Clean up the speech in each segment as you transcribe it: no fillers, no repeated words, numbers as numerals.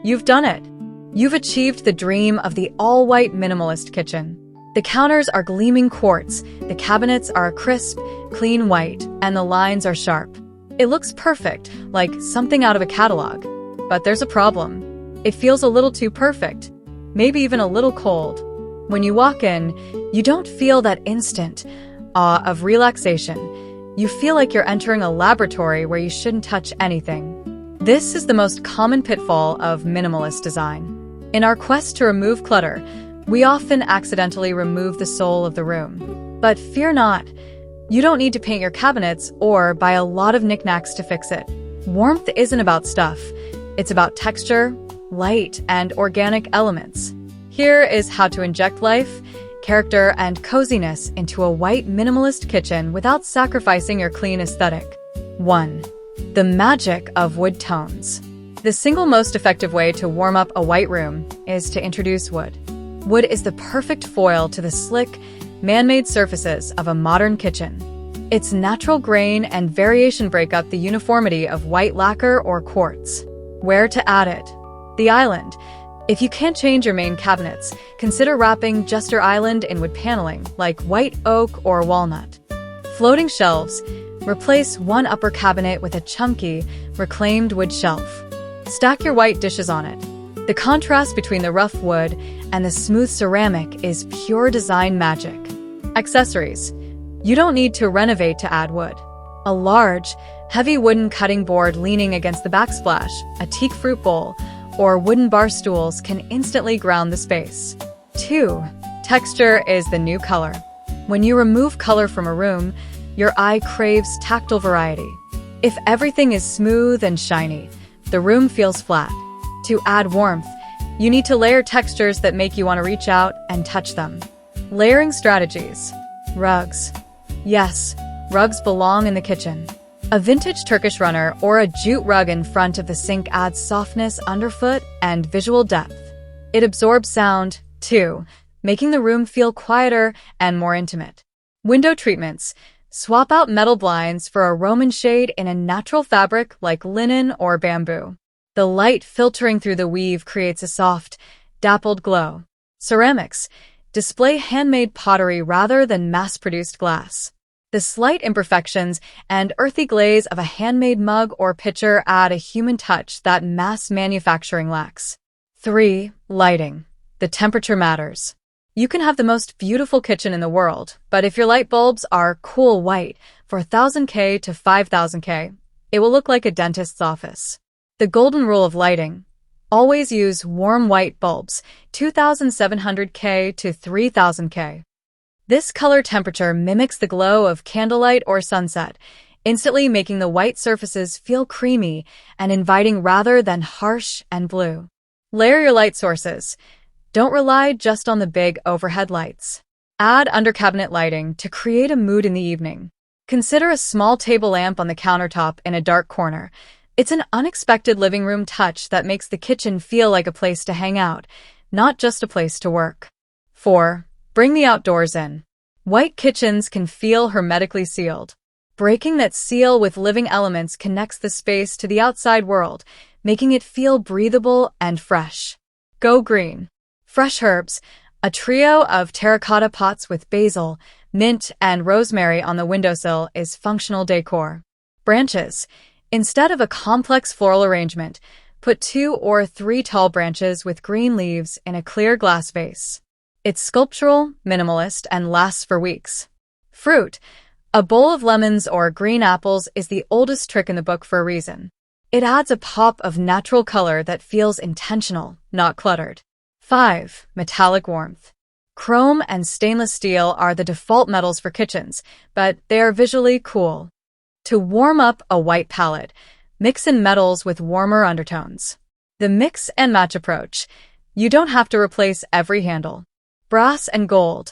You've done it. You've achieved the dream of the all-white minimalist kitchen. The counters are gleaming quartz, the cabinets are crisp, clean white, and the lines are sharp. It looks perfect, like something out of a catalog. But there's a problem. It feels a little too perfect, maybe even a little cold. When you walk in, you don't feel that instant awe of relaxation. You feel like you're entering a laboratory where you shouldn't touch anything. This is the most common pitfall of minimalist design. In our quest to remove clutter, we often accidentally remove the soul of the room. But fear not. You don't need to paint your cabinets or buy a lot of knickknacks to fix it. Warmth isn't about stuff. It's about texture, light, and organic elements. Here is how to inject life, character, and coziness into a white minimalist kitchen without sacrificing your clean aesthetic. 1. The magic of wood tones. The single most effective way to warm up a white room is to introduce wood. Wood is the perfect foil to the slick, man-made surfaces of a modern kitchen. Its natural grain and variation break up the uniformity of white lacquer or quartz. Where to add it? The island. If you can't change your main cabinets, consider wrapping just your island in wood paneling, like white oak or walnut. Floating shelves. Replace one upper cabinet with a chunky, reclaimed wood shelf. Stack your white dishes on it. The contrast between the rough wood and the smooth ceramic is pure design magic. Accessories. You don't need to renovate to add wood. A large, heavy wooden cutting board leaning against the backsplash, a teak fruit bowl, or wooden bar stools can instantly ground the space. 2. Texture is the new color. When you remove color from a room, your eye craves tactile variety. If everything is smooth and shiny, the room feels flat. To add warmth, you need to layer textures that make you want to reach out and touch them. Layering strategies. Rugs. Yes, rugs belong in the kitchen. A vintage Turkish runner or a jute rug in front of the sink adds softness underfoot and visual depth. It absorbs sound, too, making the room feel quieter and more intimate. Window treatments. Swap out metal blinds for a Roman shade in a natural fabric like linen or bamboo. The light filtering through the weave creates a soft, dappled glow. Ceramics. Display handmade pottery rather than mass-produced glass. The slight imperfections and earthy glaze of a handmade mug or pitcher add a human touch that mass manufacturing lacks. 3. Lighting. The temperature matters. You can have the most beautiful kitchen in the world, but if your light bulbs are cool white for 1000K to 5000K, it will look like a dentist's office. The golden rule of lighting. Always use warm white bulbs, 2700K to 3000K. This color temperature mimics the glow of candlelight or sunset, instantly making the white surfaces feel creamy and inviting rather than harsh and blue. Layer your light sources. Don't rely just on the big overhead lights. Add under-cabinet lighting to create a mood in the evening. Consider a small table lamp on the countertop in a dark corner. It's an unexpected living room touch that makes the kitchen feel like a place to hang out, not just a place to work. 4. Bring the outdoors in. White kitchens can feel hermetically sealed. Breaking that seal with living elements connects the space to the outside world, making it feel breathable and fresh. Go green. Fresh herbs. A trio of terracotta pots with basil, mint, and rosemary on the windowsill is functional decor. Branches. Instead of a complex floral arrangement, put 2 or 3 tall branches with green leaves in a clear glass vase. It's sculptural, minimalist, and lasts for weeks. Fruit. A bowl of lemons or green apples is the oldest trick in the book for a reason. It adds a pop of natural color that feels intentional, not cluttered. 5. Metallic warmth. Chrome and stainless steel are the default metals for kitchens, but they are visually cool. To warm up a white palette, mix in metals with warmer undertones. The mix and match approach. You don't have to replace every handle. Brass and gold.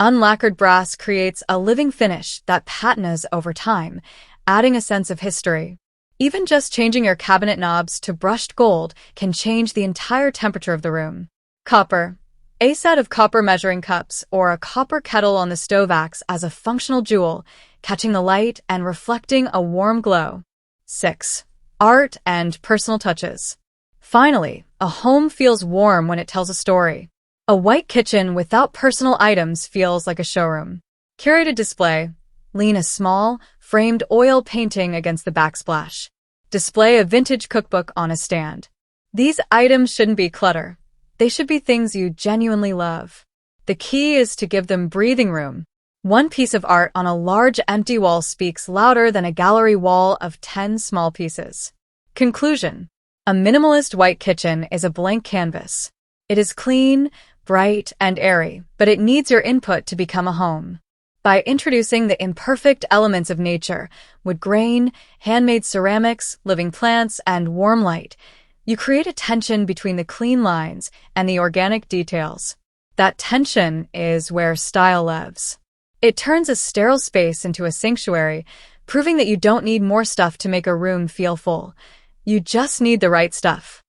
Unlacquered brass creates a living finish that patinas over time, adding a sense of history. Even just changing your cabinet knobs to brushed gold can change the entire temperature of the room. Copper. A set of copper measuring cups or a copper kettle on the stove acts as a functional jewel, catching the light and reflecting a warm glow. 6. Art and personal touches. Finally, A home feels warm when it tells a story. A white kitchen without personal items feels like a showroom. Curated display. Lean a small, framed oil painting against the backsplash. Display a vintage cookbook on a stand. These items shouldn't be clutter. They should be things you genuinely love. The key is to give them breathing room. One piece of art on a large empty wall speaks louder than a gallery wall of 10 small pieces. Conclusion. A minimalist white kitchen is a blank canvas. It is clean, bright, and airy, but it needs your input to become a home. By introducing the imperfect elements of nature, wood grain, handmade ceramics, living plants, and warm light, you create a tension between the clean lines and the organic details. That tension is where style lives. It turns a sterile space into a sanctuary, proving that you don't need more stuff to make a room feel full. You just need the right stuff.